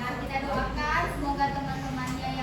Nah, kita doakan semoga teman-temannya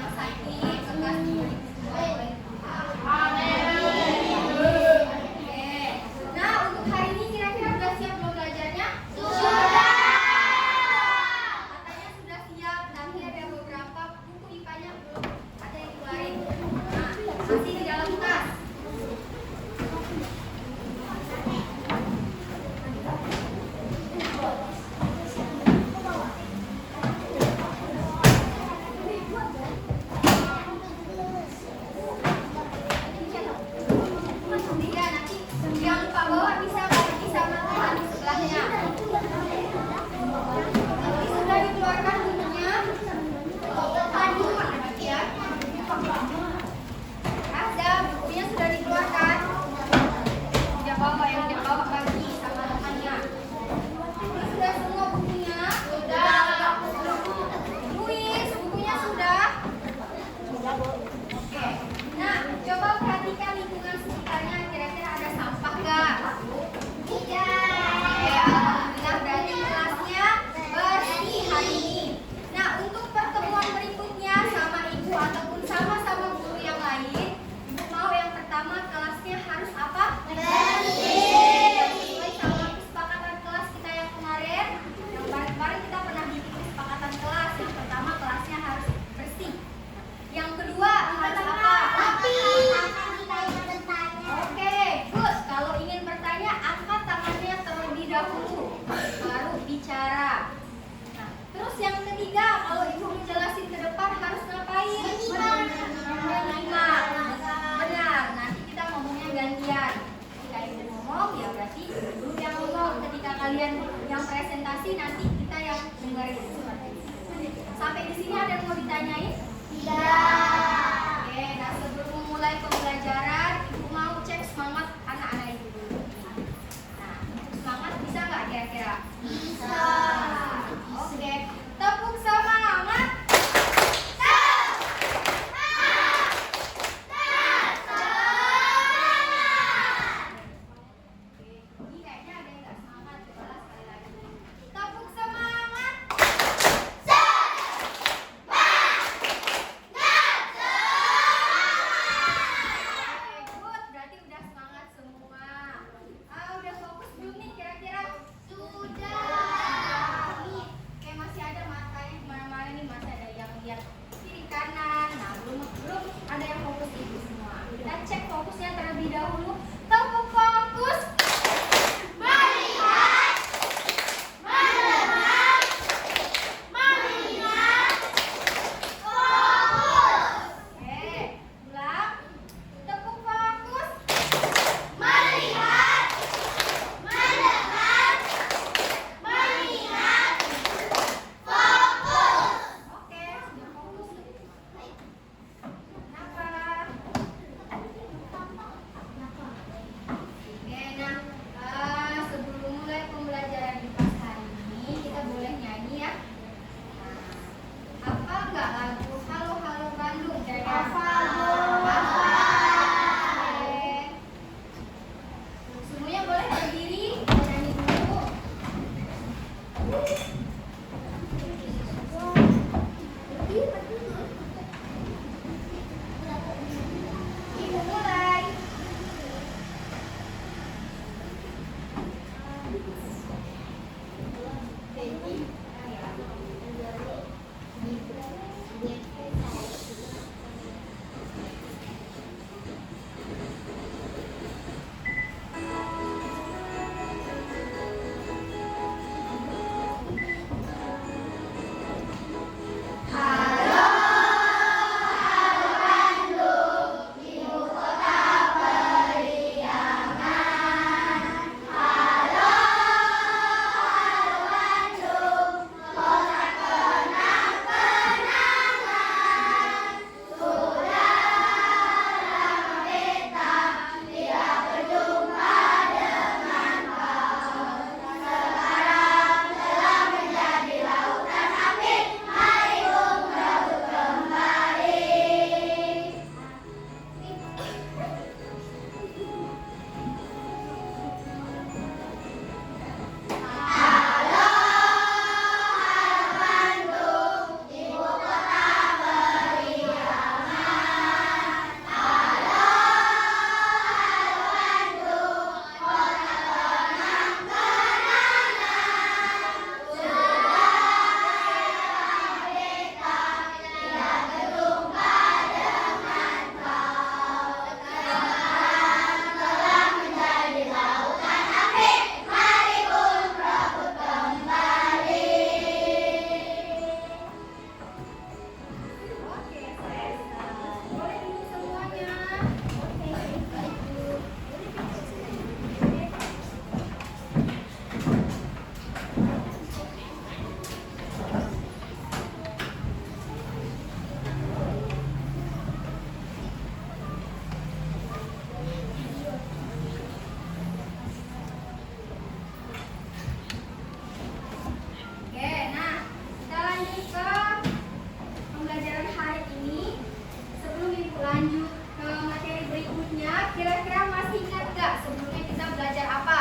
lanjut ke materi berikutnya. Kira-kira masih ingat nggak sebelumnya kita belajar apa?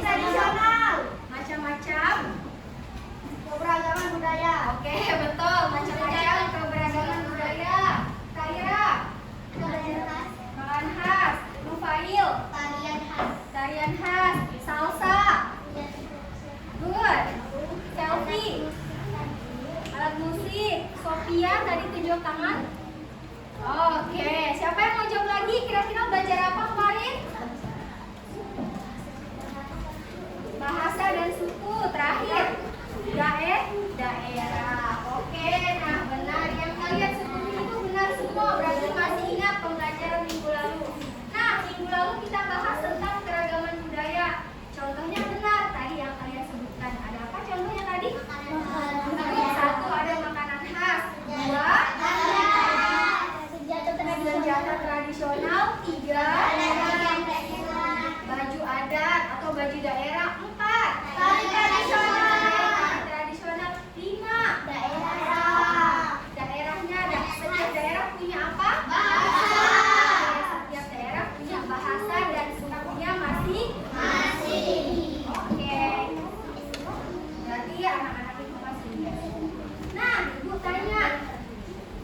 Tradisional. Macam-macam Keberagaman budaya. Oke, betul. Macam-macam keberagaman budaya. Kira makanan khas, nufail, tarian khas, salsa, good, selfie, alat musik, Sophia tadi tunjuk tangan. Oke, siapa yang mau jawab lagi? Kira-kira belajar apa kemarin? Bahasa dan suku. Terakhir, daerah. Oke, nah benar. Yang kalian sebut itu benar semua. Berarti masih ingat pembelajaran minggu lalu. Nah, minggu lalu kita bahas tentang keragaman budaya. Contohnya benar tadi yang kalian sebutkan. Ada apa contohnya tadi? Satu, ada makanan khas. Dua, senjata tradisional. Tiga, baju adat atau baju daerah. Empat, tari tradisional. Lima, daerahnya. Setiap daerah punya apa? Bahasa. Setiap daerah punya bahasa dan sukunya masing-masing. Oke. Berarti anak-anak itu masih ingat. Nah, Ibu tanya,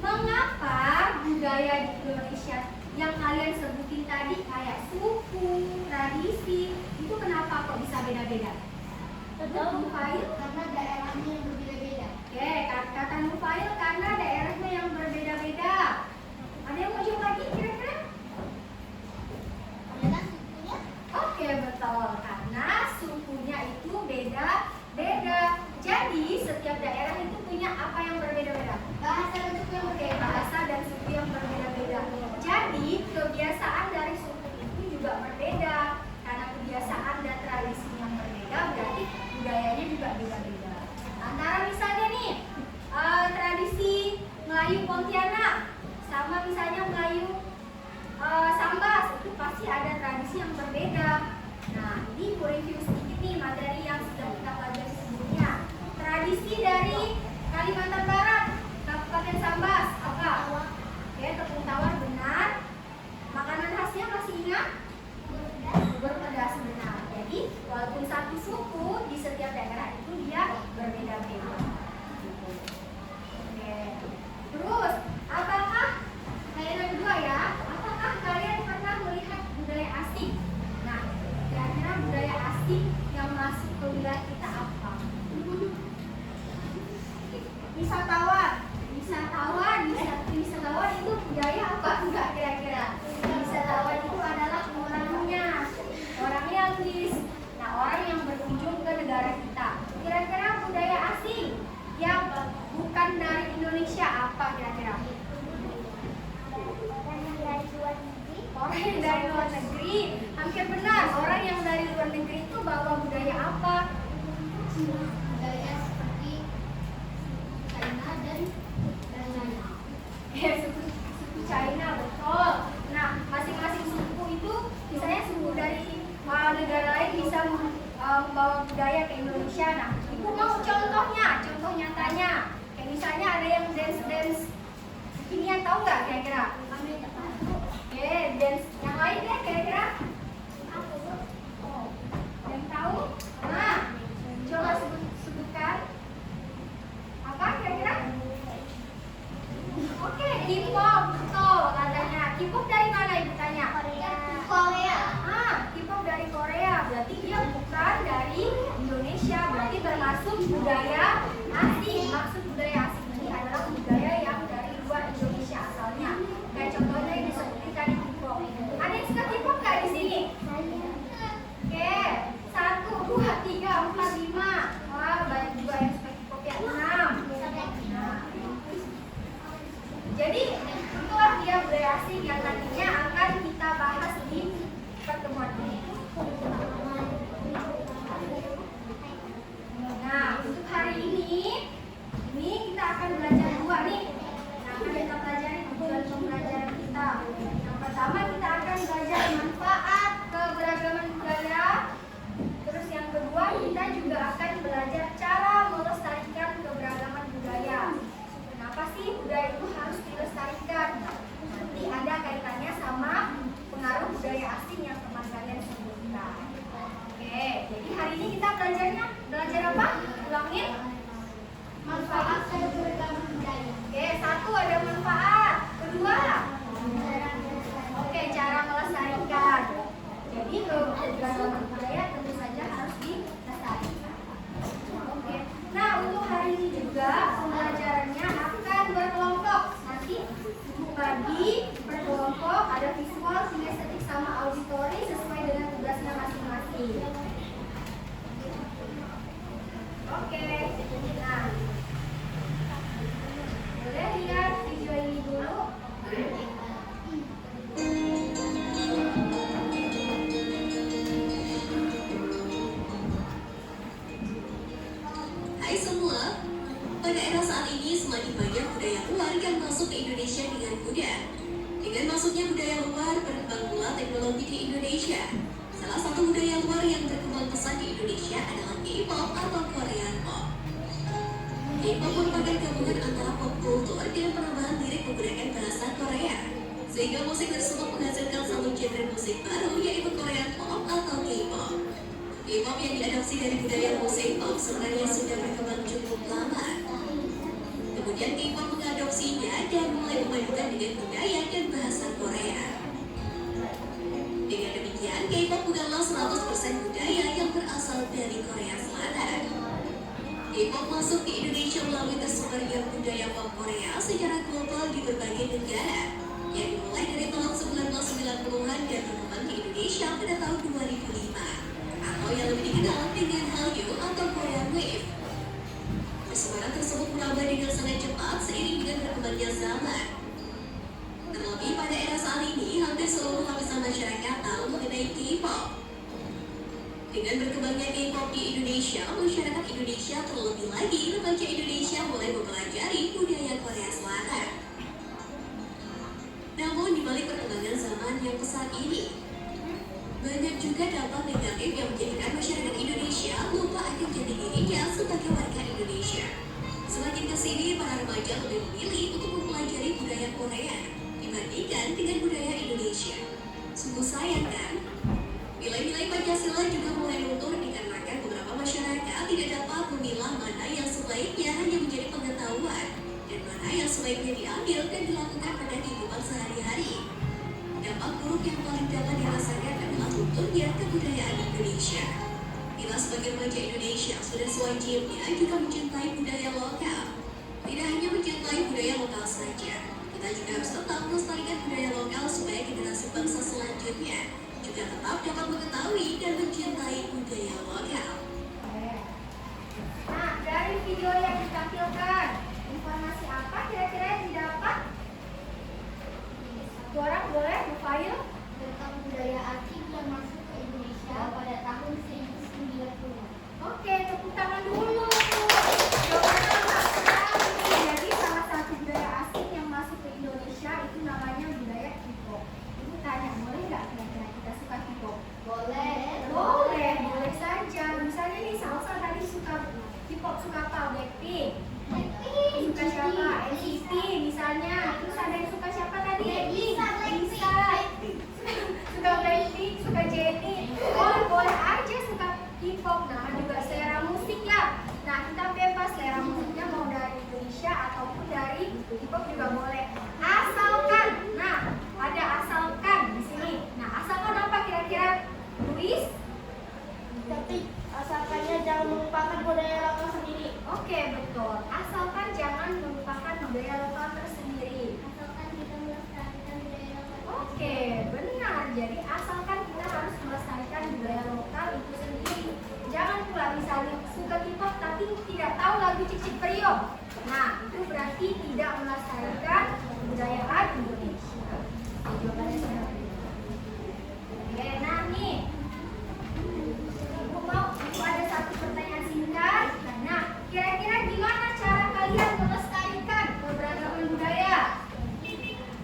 mengapa budaya di Indonesia yang kalian sebutin tadi kayak suku, tradisi, itu kenapa kok bisa beda-beda? Nufail? Karena daerahnya yang berbeda-beda. Oke, kata Nufail karena daerahnya yang berbeda-beda. Ada yang mau jawab lagi kira-kira? Karena sukunya. Oke, betul. Karena sukunya itu beda-beda. Jadi, setiap daerah itu punya apa yang berbeda-beda? Bahasa dan suku yang Oke, berbeda. bahasa dan suku yang berbeda-beda. Jadi, kebiasaan dari suku itu juga berbeda. Karena kebiasaan dan tradisi yang berbeda, berarti budayanya juga beda-beda. Antara misalnya nih, tradisi Melayu Pontianak sama misalnya Melayu Sambas, itu pasti ada tradisi yang berbeda. Nah, ini aku review sedikit nih materi yang sudah kita pelajari sebelumnya. Tradisi dari Kalimantan Barat, Kabupaten Sambas, apa? Oke, tepung tawar benar. Makanan khasnya masih ingat? Bubur pedas benar. Jadi, walaupun satu suku, di setiap daerah itu dia berbeda-beda. Oke. Terus, apakah yang kedua ya? Apakah kalian pernah melihat budaya asing? Nah, kira-kira budaya asing yang masuk ke wilayah kita apa? Wisatawan itu budaya apa enggak kira-kira? Wisatawan itu adalah orangnya turis. Nah, orang yang berkunjung ke negara kita. Kira-kira budaya asing yang bukan dari Indonesia apa kira-kira? Orang yang dari luar negeri. Hampir benar. Orang yang dari luar negeri itu bawa budaya apa? Budaya seperti China dan lain-lain. Ya, suku China, betul. Nah, masing-masing suku itu, misalnya suku dari negara lain bisa membawa budaya ke Indonesia. Nah, Ibu mau contoh nyatanya. Kayak misalnya ada yang dance kekinian, tahu nggak kira-kira? Oke, dance yang lain deh kira-kira? Oh, yang tahu? Nah, coba sebutkan. Apa kira-kira? Oke, K-pop, betul katanya. K-pop dari mana Ibu tanya? Korea. K-pop dari Korea. Berarti dia bukan dari Indonesia. Berarti termasuk budaya asing. Maksud budaya asing ini adalah budaya yang dari luar Indonesia asalnya. Kayak contohnya yang disebutin tadi K-pop. Ada yang suka K-pop nggak di sini? Oke, 1, 2, 3, 4, 5. Wah, banyak juga yang suka K-pop ya. 6. Jadi, itulah dia budaya asing yang nantinya akan kita bahas di pertemuan ini. Nah, untuk hari ini kita akan belajar dua nih. Nah, akan kita pelajari tujuan pembelajaran kita. Yang pertama, kita akan belajar manfaat keberagaman budaya. Terus yang kedua, kita juga akan belajar cara melestarikan keberagaman budaya. Kenapa sih budaya itu harus dilestarikan? terbagi per kelompok, ada visual, kinestetik, sama auditori sesuai dengan tugasnya masing-masing. Oke, nah boleh lihat video ini dulu. Hai semua, pada era saat ini semakin banyak budaya luar yang masuk ke Indonesia dengan mudah. Dengan masuknya budaya luar, berkembang pula teknologi di Indonesia. Salah satu budaya luar yang berkembang pesat di Indonesia adalah K-pop atau Korean pop. K-pop merupakan gabungan antara pop kultur dan penambahan lirik menggunakan bahasa Korea, sehingga musik tersebut menghasilkan satu genre musik baru, yaitu Korean pop atau K-pop. K-pop yang diadopsi dari budaya musik pop sebenarnya sudah berkembang cukup lama. Kemudian K-pop mengadopsinya dan mulai memadukan dengan budaya dan bahasa Korea. Dengan demikian, K-pop bukanlah 100% budaya yang berasal dari Korea Selatan. K-pop masuk ke Indonesia melalui tersebarnya budaya pop Korea secara global di berbagai negara, yang dimulai dari tahun 1990-an dan berkembang di Indonesia pada tahun 2005, atau yang lebih dikenal dengan Hallyu atau Korean Wave. Persebaran tersebut menambah dengan sangat cepat seiring dengan berkembangnya zaman. Terlebih pada era saat ini, hampir seluruh lapisan masyarakat tahu mengenai K-pop. Dengan berkembangnya K-pop di Indonesia, masyarakat Indonesia terlebih lagi remaja Indonesia mulai mempelajari budaya Korea Selatan. Namun di balik perkembangan zaman yang pesat ini, banyak juga dampak negatif yang menjadikan masyarakat Indonesia lupa akan jati dirinya sebagai warga Indonesia. Semakin kesini, para remaja lebih memilih untuk mempelajari budaya Korea dibandingkan dengan budaya Indonesia. Sungguh sayang kan? Nilai-nilai Pancasila juga mulai luntur dikarenakan beberapa masyarakat tidak dapat memilah mana yang sebaiknya hanya menjadi pengetahuan dan mana yang sebaiknya diambil dan dilakukan pada kehidupan sehari-hari. Dampak buruk yang paling dapat dirasakan adalah lunturnya kebudayaan Indonesia. Kita sebagai remaja Indonesia sudah sewajibnya juga mencintai budaya lokal. Tidak hanya mencintai budaya lokal saja, kita juga harus tetap melestarikan budaya lokal supaya generasi bangsa selanjutnya juga tetap dapat mengetahui dan mencintai budaya lokal. Nah, dari video yang ditampilkan, informasi apa kira-kira yang didapat? Satu orang boleh, Bu Fail? Tentang budaya asing yang masuk ke Indonesia pada tahun 1090. Oke, tepuk tangan dulu. Jawabannya lengkap sekali. Jadi salah satu budaya asing yang masuk ke Indonesia itu namanya budaya K-pop. Ibu tanya, boleh nggak kira-kira kita suka K-pop? Boleh saja. Misalnya nih, Salsa tadi suka K-pop, suka apa? Blackpink. Suka siapa? NCT misalnya. Terus ada yang suka siapa tadi? Lisa. Suka Blackpink, suka Jennie. Boleh aja suka K-pop. Nah, juga selera musik ya. Nah, kita bebas selera musiknya mau dari Indonesia ataupun dari K-pop juga boleh. Asalkan, nah ada asalkan di sini. Nah, asalkan apa kira-kira? Luis? Tapi asalkannya jangan melupakan budaya lokal sendiri. Oke, betul. Asalkan jangan melupakan budaya lokal tersendiri. Asalkan kita melestarikan budaya lokal. Oke, benar. Jadi asalkan kita harus melestarikan budaya lokal itu sendiri. Jangan pula misalnya suka K-pop tapi tidak tahu lagu Cik-Cik Periok. Nah, itu berarti tidak melestarikan kebudayaan Indonesia. Jawabannya sudah. Oke, nah nih. Ibu ada satu pertanyaan singkat. Nah, kira-kira gimana cara kalian melestarikan keberagaman budaya?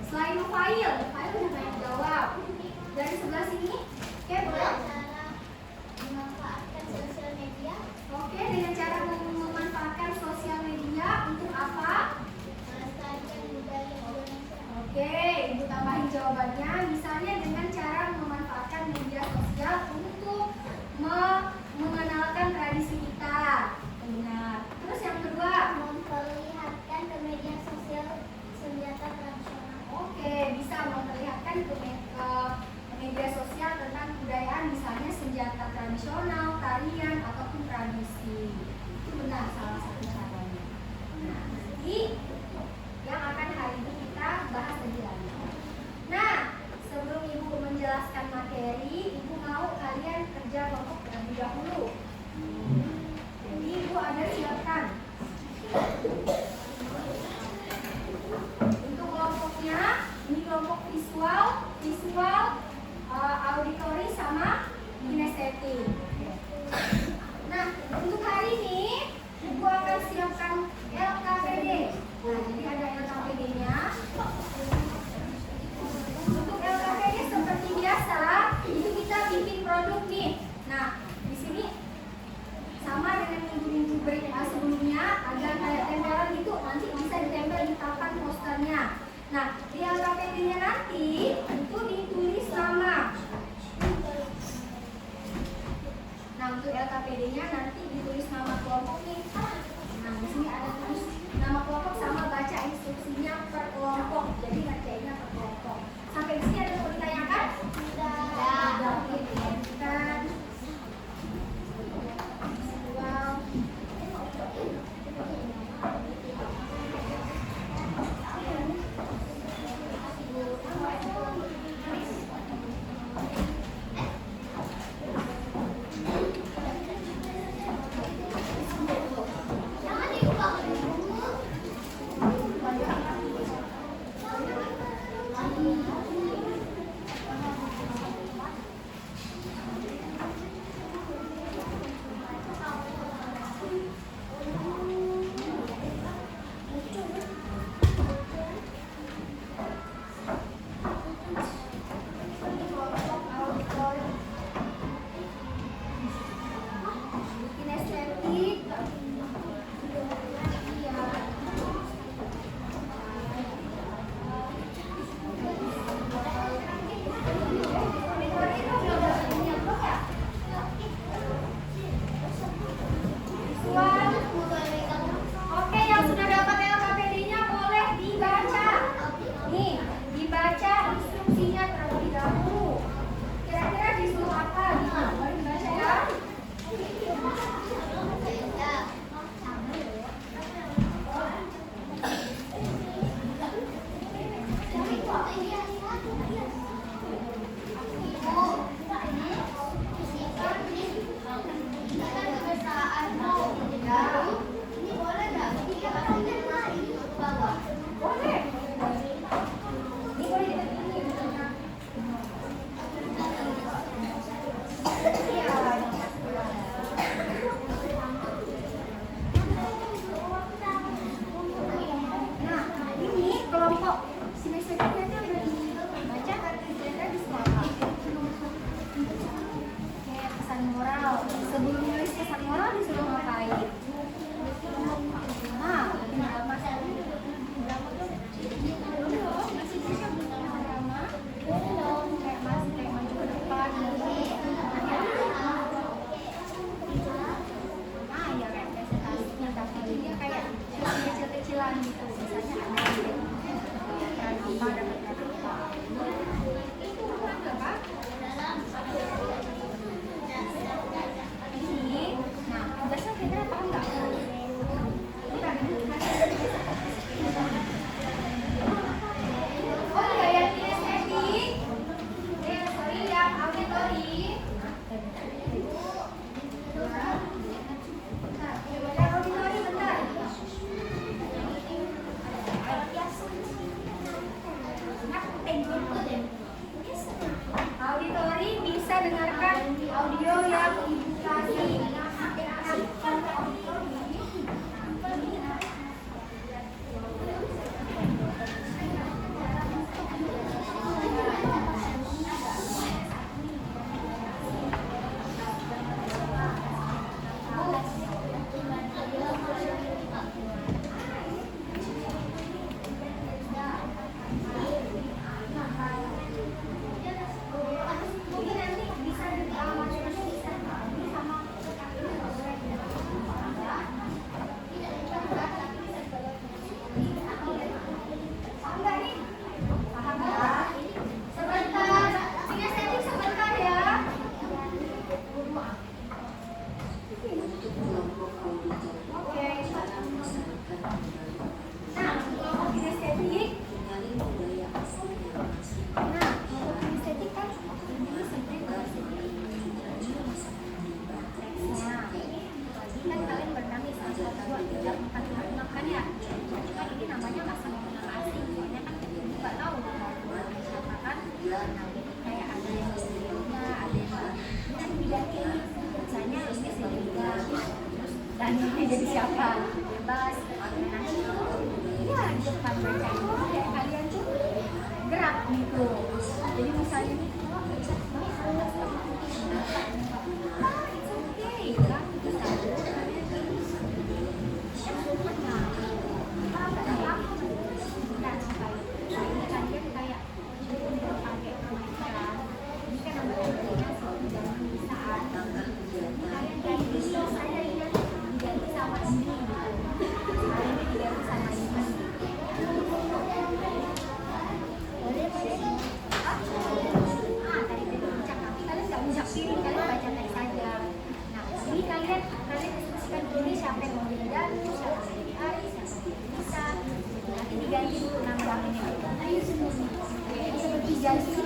Selain file udah banyak jawab. Dari sebelah sini, oke boleh? Cara memanfaatkan sosial media. Oke, dengan cara memanfaatkan sosial media untuk apa? Melestarikan budaya Indonesia. Oke, ibu tambahin jawabannya. Misalnya dengan cara memanfaatkan media sosial untuk mengenalkan tradisi kita. Benar. Terus yang kedua, Memperlihatkan ke media sosial senjata tradisional. oke, bisa memperlihatkan ke media sosial tentang kebudayaan, misalnya senjata tradisional, tarian, ataupun tradisi. Itu benar salah satu caranya. Nah, nanti yang akan hari ini kita bahas lebih lanjut. Nah, di LKPD-nya nanti itu ditulis nama. Nah, untuk LKPD-nya nanti ditulis nama kelompok nih. Nah, di sini ada tulis nama kelompok sama baca instruksinya per kelompok. Jadi ngerjainnya per kelompok. Sampai di sini ada yang mau ditanyakan? Tidak. Oke, dilanjutkan. Wow. Oke, yang sudah dapat LKPD-nya boleh dibaca. Nih, dibaca instruksinya terlebih dahulu. Kira-kira disuruh apa? Boleh dibaca ya? Boleh. Ini boleh dibagi. Nah, ini kelompok sinesthetiknya itu udah dibaca kan? Ternyata di sekolah. Kayak pesan moral. Sebelum nulis pesan moral disuruh ngapain? Nah, tinggal masuk. Kayak maju ke depan. Nah, ya kayak presentasinya, tapi dia kayak kecil-kecilan gitu. Misalnya ada apa, dapat apa. Itu apa? Ini, nah, tugasnya kira-kira apa enggak? Oh iya, yang kinestetik. Sorry, yang auditory. Yang auditory bentar. Auditory bisa dengarkan audio yang dikasih. Ini nanti bisa dan ini jadi siapa bebas ya di depan mereka itu kayak kalian tuh gerak gitu. Jadi misalnya nih it's okay kan bisa Jadi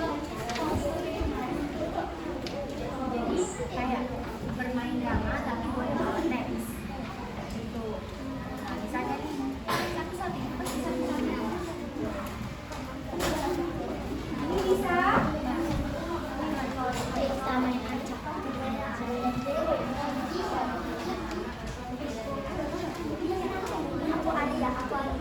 kayak bermain drama tapi boleh bawa teks gitu. Nah, misalnya nih satu-satu ini bisa Kita main aja. aku ada ya aku ada.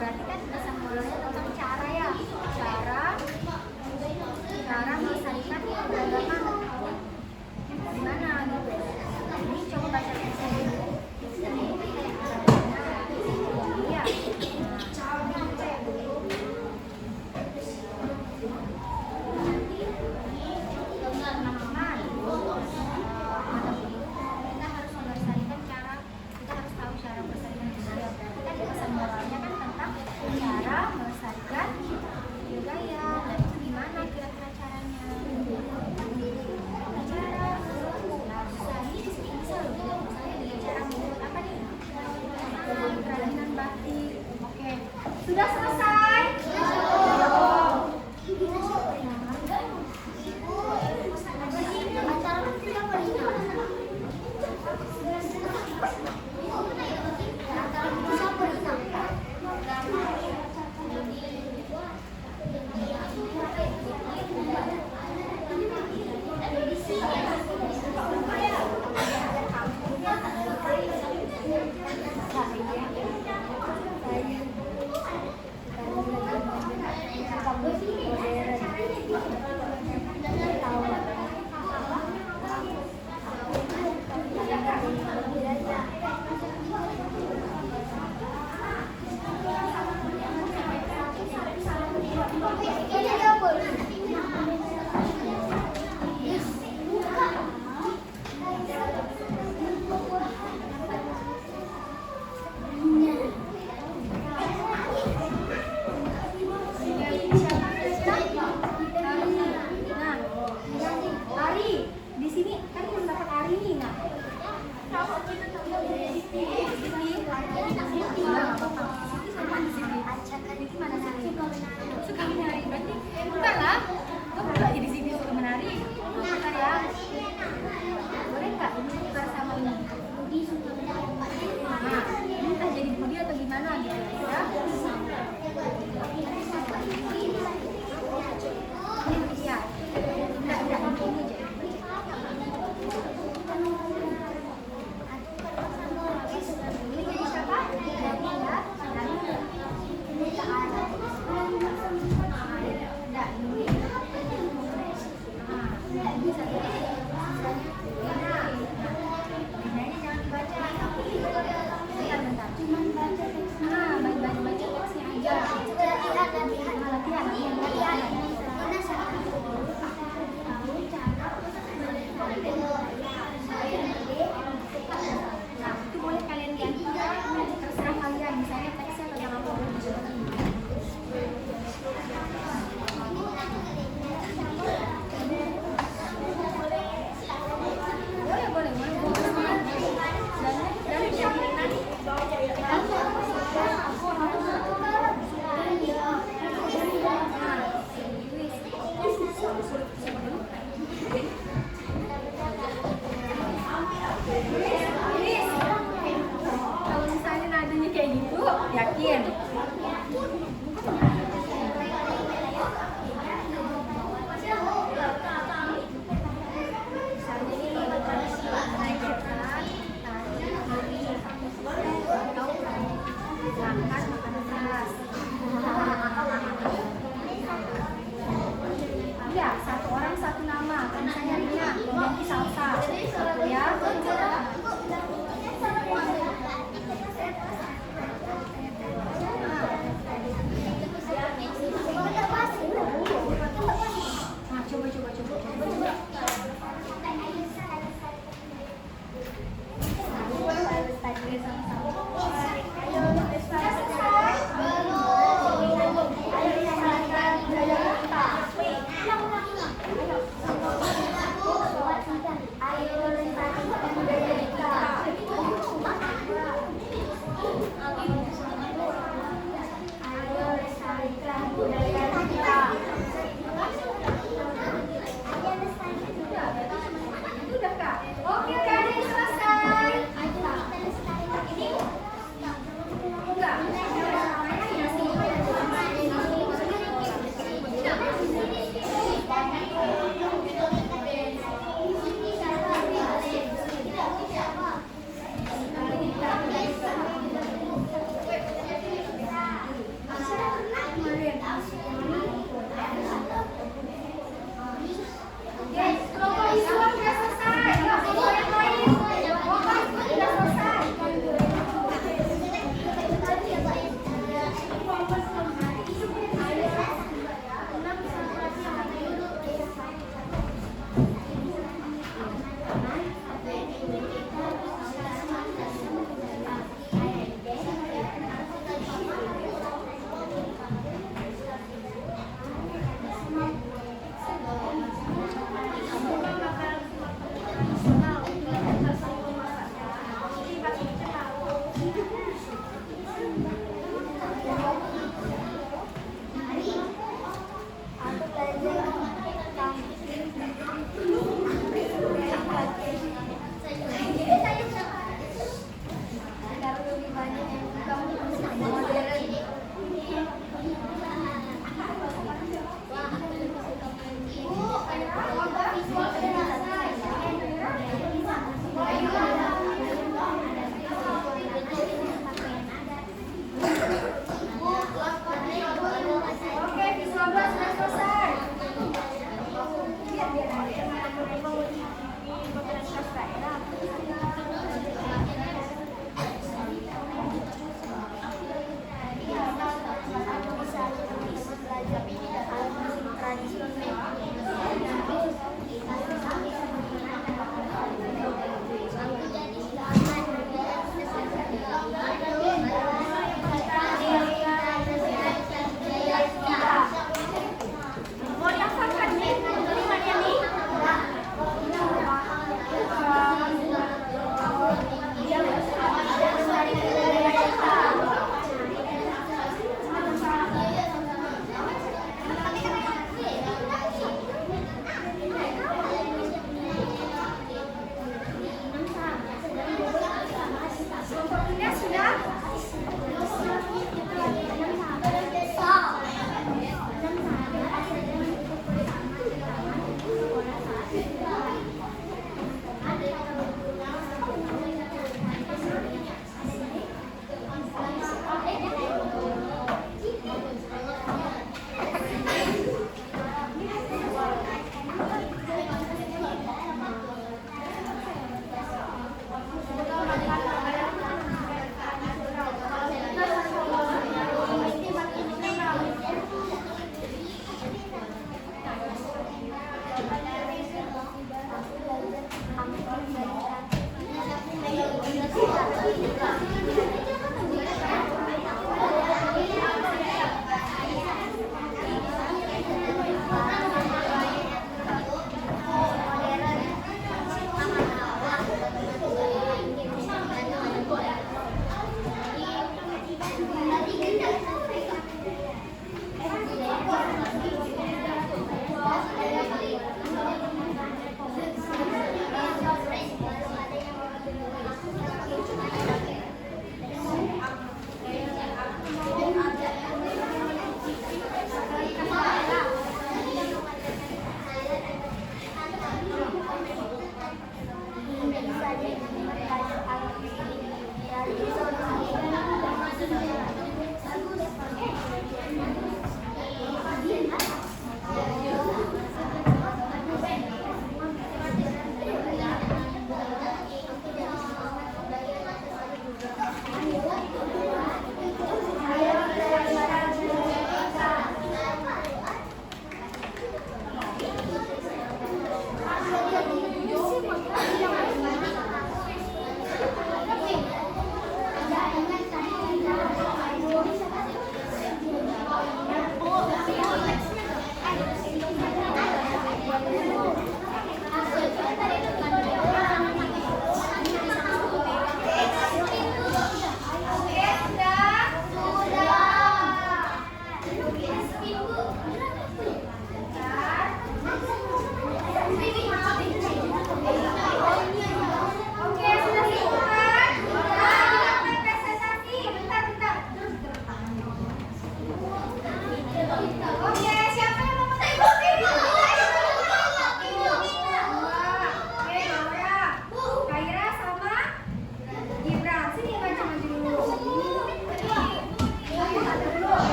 Berarti kan pesan moralnya tentang cara ya, cara melestarikan keberagaman gimana gitu. Ini coba baca teksnya dulu. Iya. Kita harus melestarikan cara, kita harus tahu cara melestarikan budaya. Berarti kan pesan moralnya kan tentang cara melestarikan budaya. Nah itu gimana kira-kira caranya? Cara, nah bisa loh. Misalnya dengan cara membuat apa nih? Kerajinan batik. Oke, sudah selesai? Ini dia boleh. Iya, satu orang satu nama. Kan misalnya Rina, ganti Salsa. Satu ya. Nah, coba. Ayo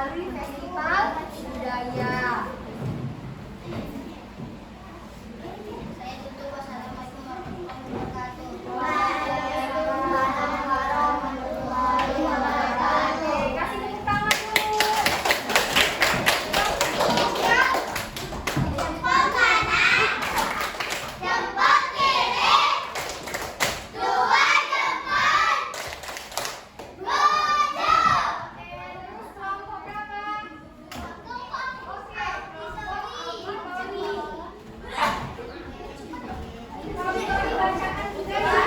melalui festival budaya. Saya tutup. Wassalamualaikum warahmatullahi wabarakatuh. Oke, kasih tepuk tangan dulu. Jempol kanan, jempol kiri, dua jempol, lucu. Terus kelompok berapa? Oke, Tori bacakan juga ya.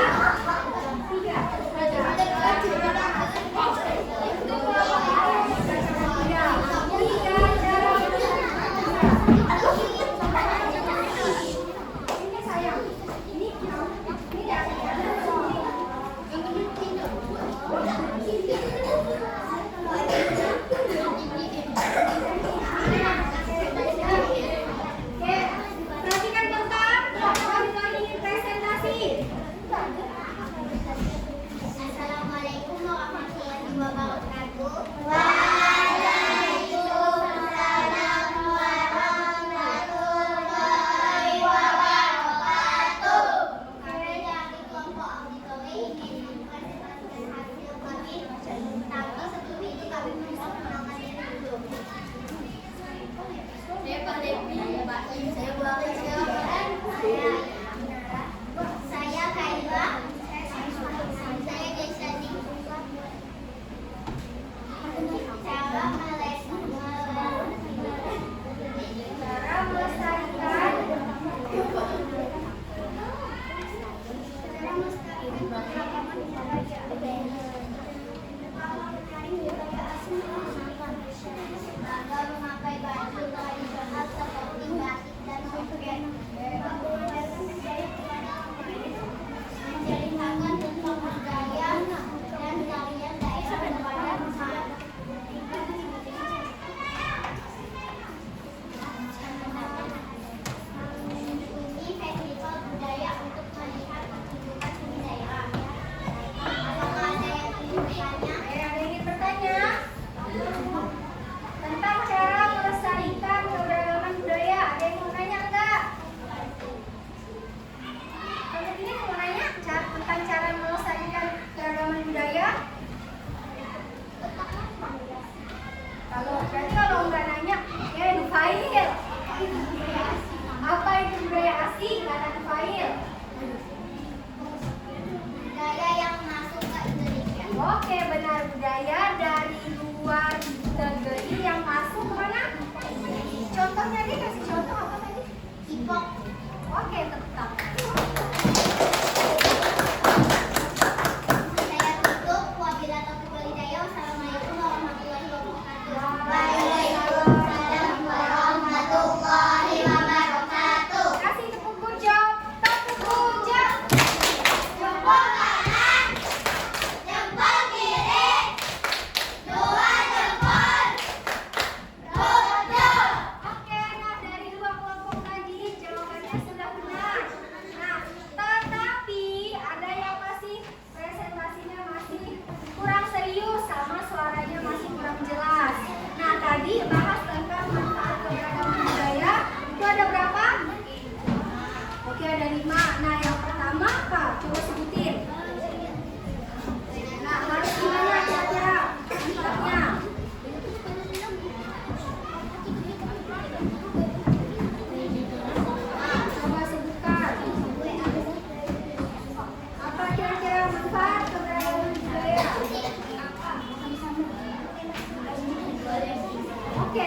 5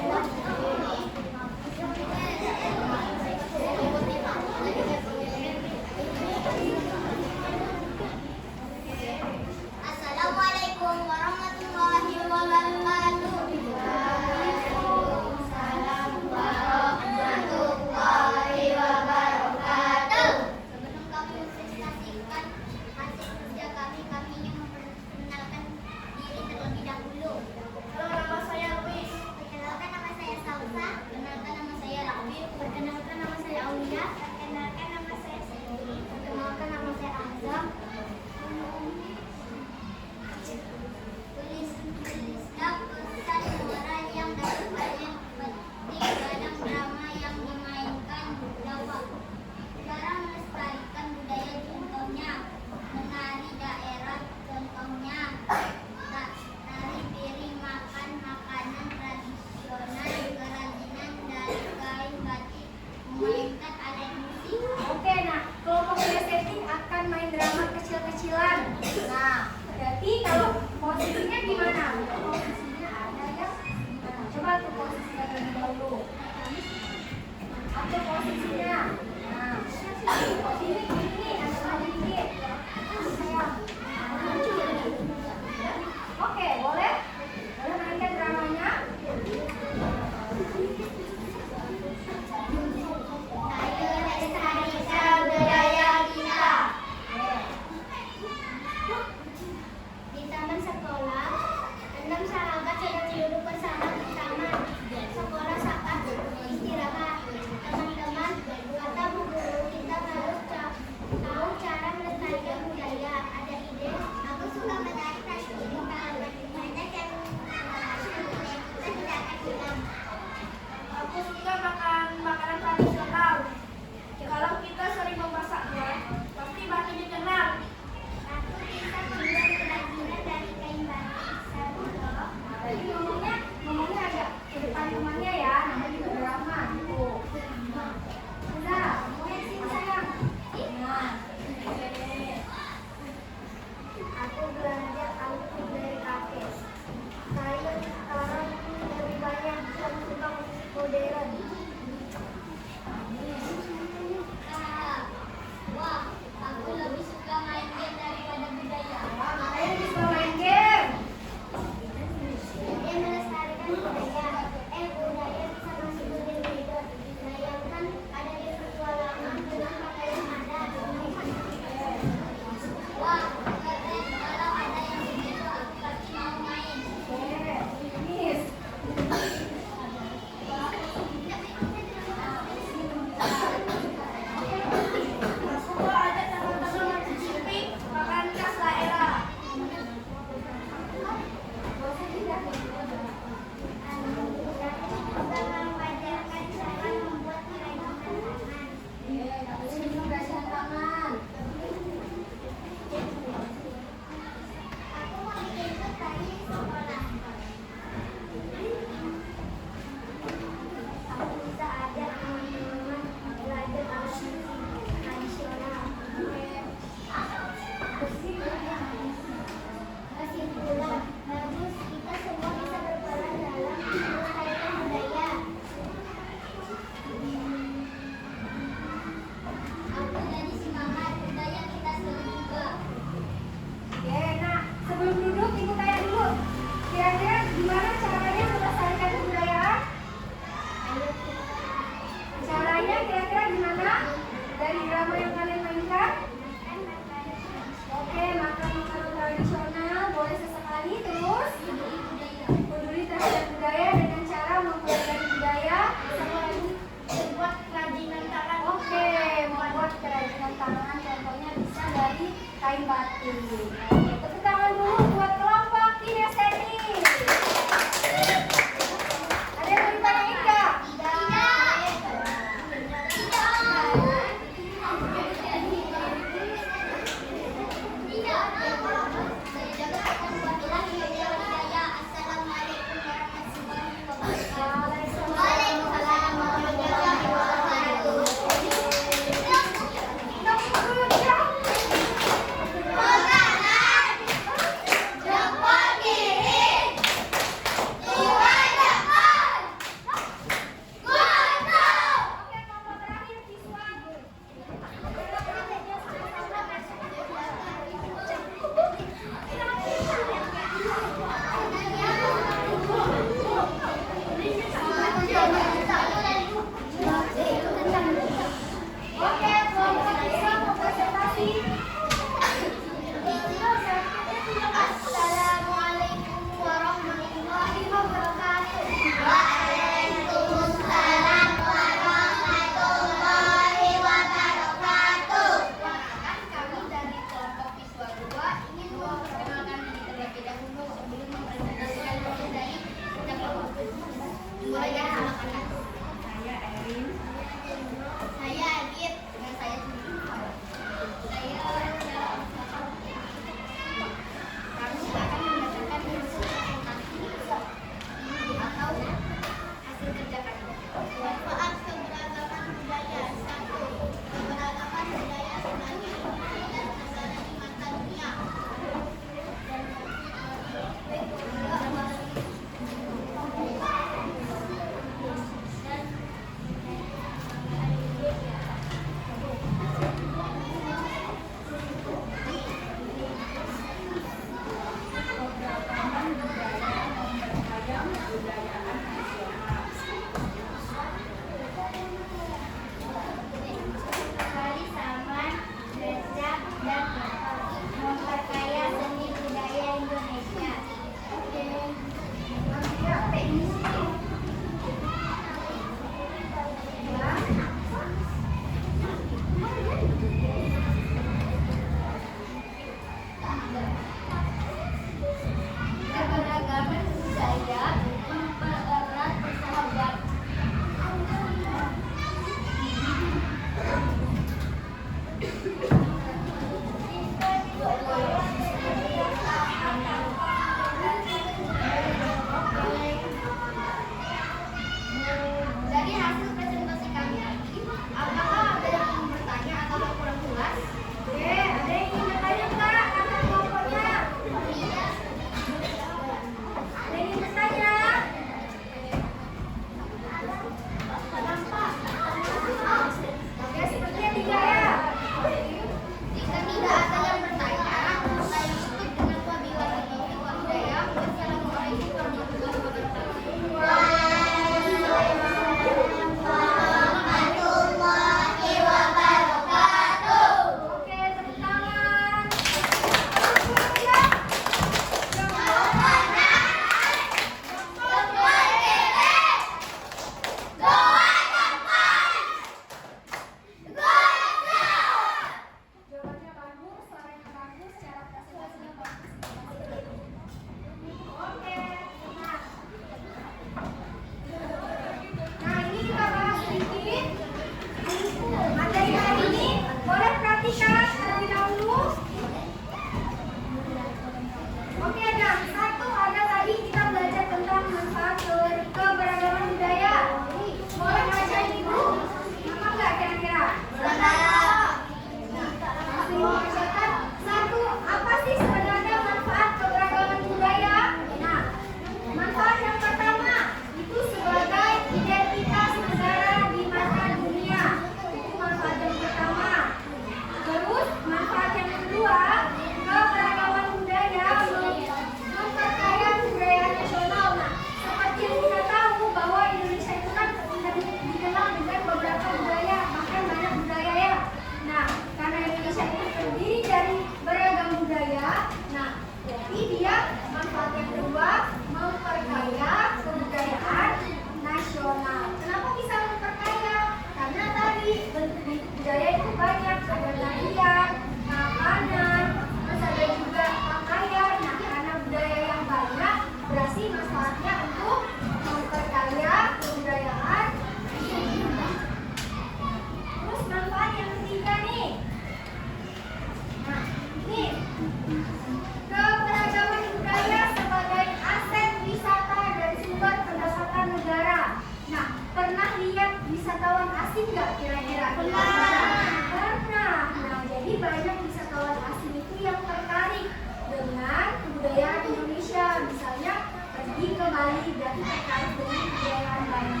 Bali, berarti terkait dengan kebudayaan Bali.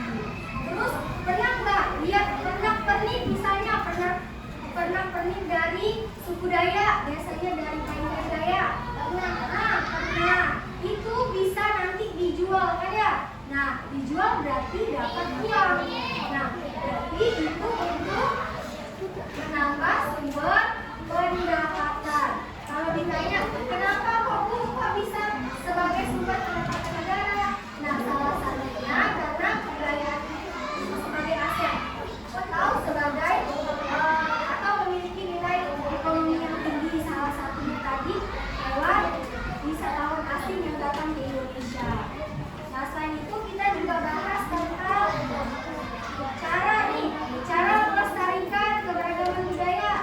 Terus pernah nggak lihat pernak-pernik, misalnya pernak-pernik dari suku Dayak, biasanya dari kain Dayak. Pernah. Itu bisa nanti dijual kan ya? Nah, dijual berarti dapat uang. Nah, berarti itu untuk menambah sumber pendapatan. Kalau ditanya, kenapa kok bisa sebagai sumber pendapatan negara? Nah, salah satunya karena kebudayaan itu sebagai aset atau sebagai atau memiliki nilai ekonomi yang tinggi. Salah satunya tadi lewat wisatawan asing yang datang ke Indonesia. Nah, selain itu kita juga bahas tentang cara melestarikan keberagaman budaya.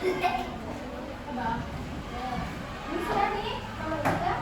Bisa nih kalau kita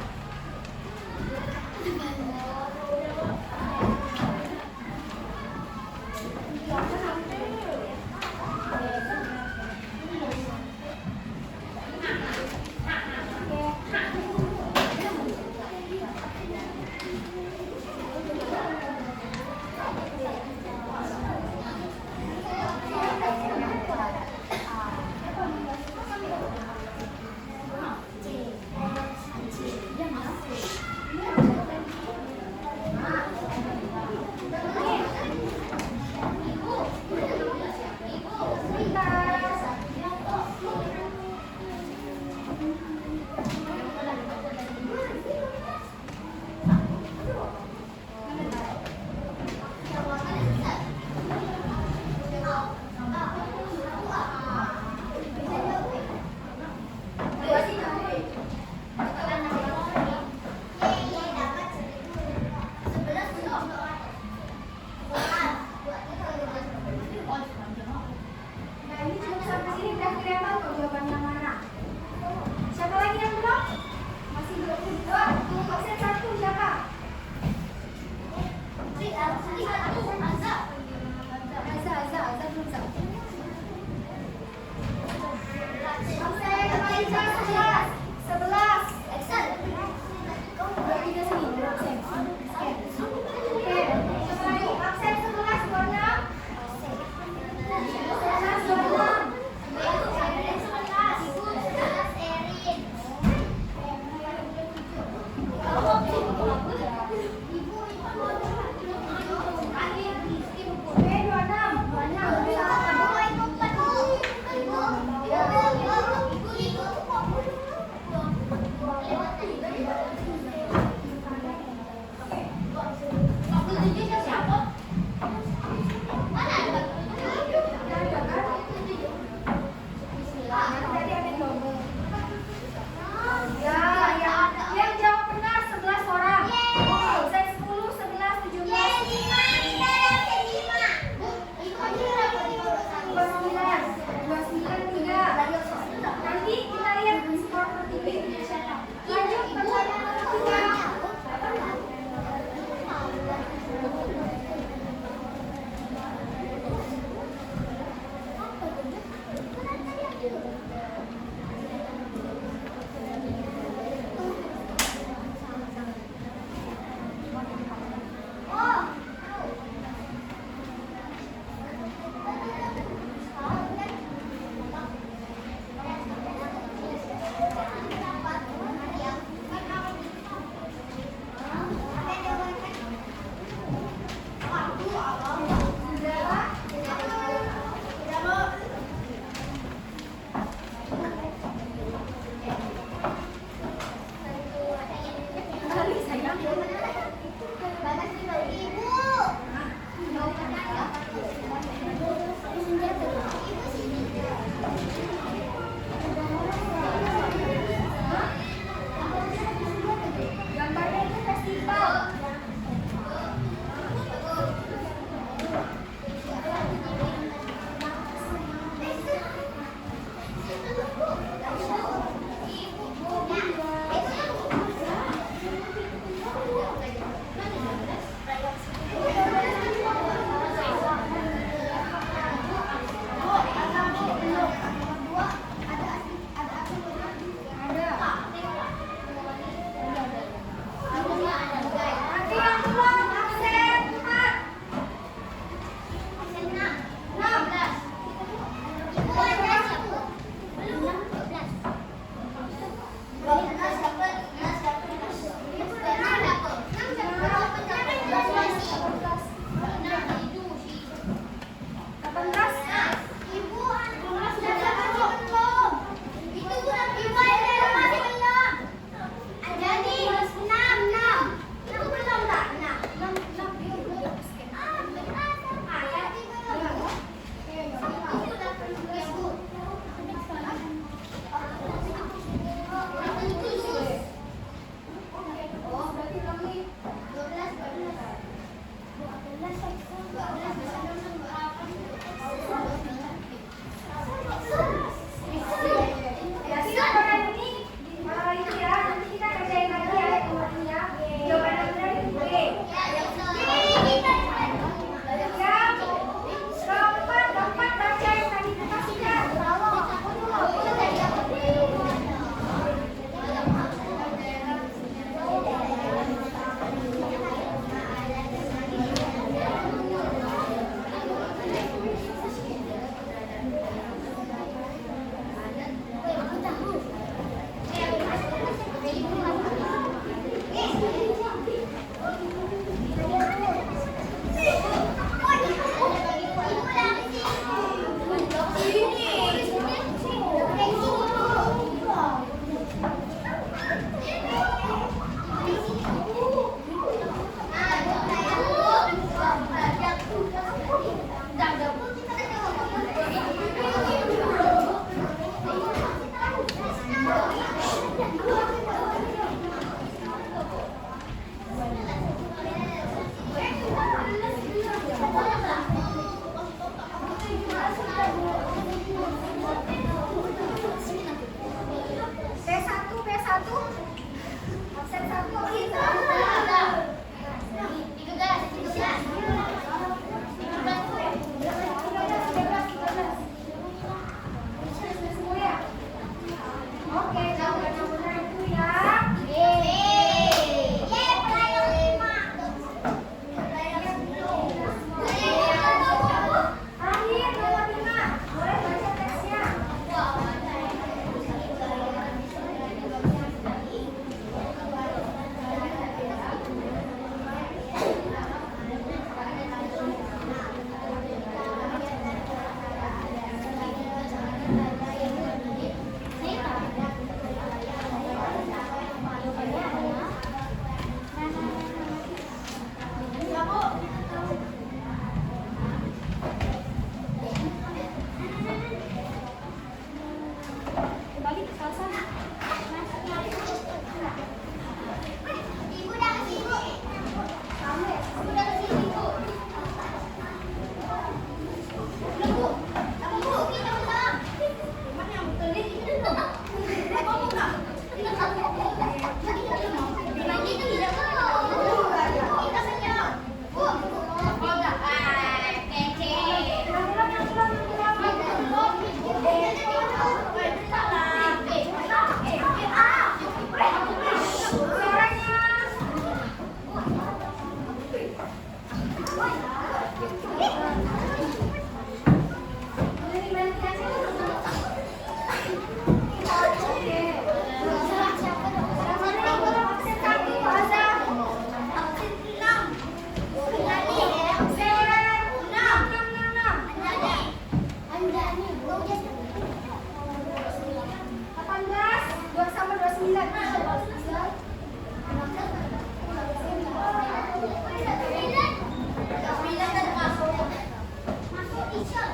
balik ke sana. Ibu dah ke sini. Kamu ya? Ibu dah ke sini, Bu. Belum, Bu. Apa, Bu? Kita ulang. Mana yang betul ini? Apa, Bu, Kak? Kita tidak mau. Kita tidak mau. Kita senyum. Bu. Oh, enggak. Kece.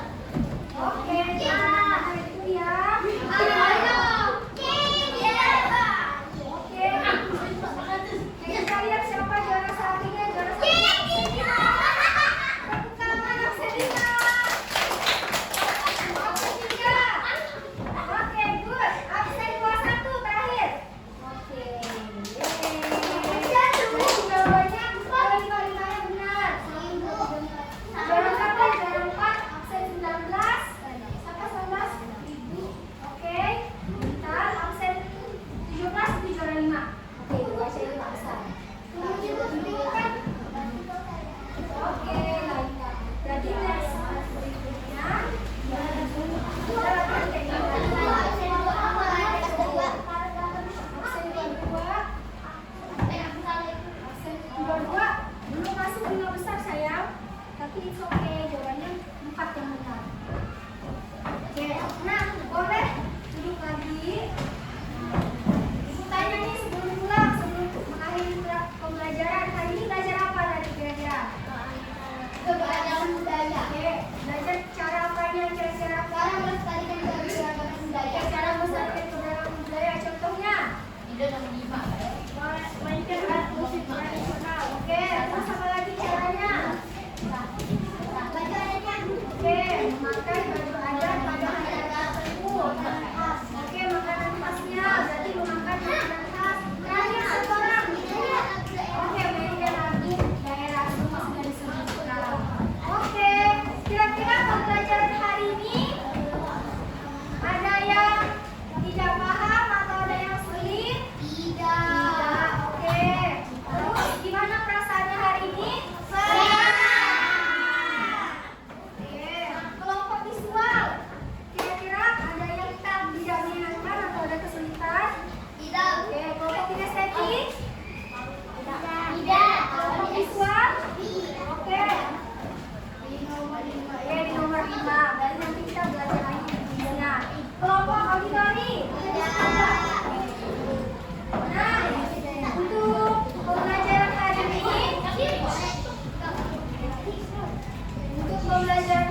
Pembelajaran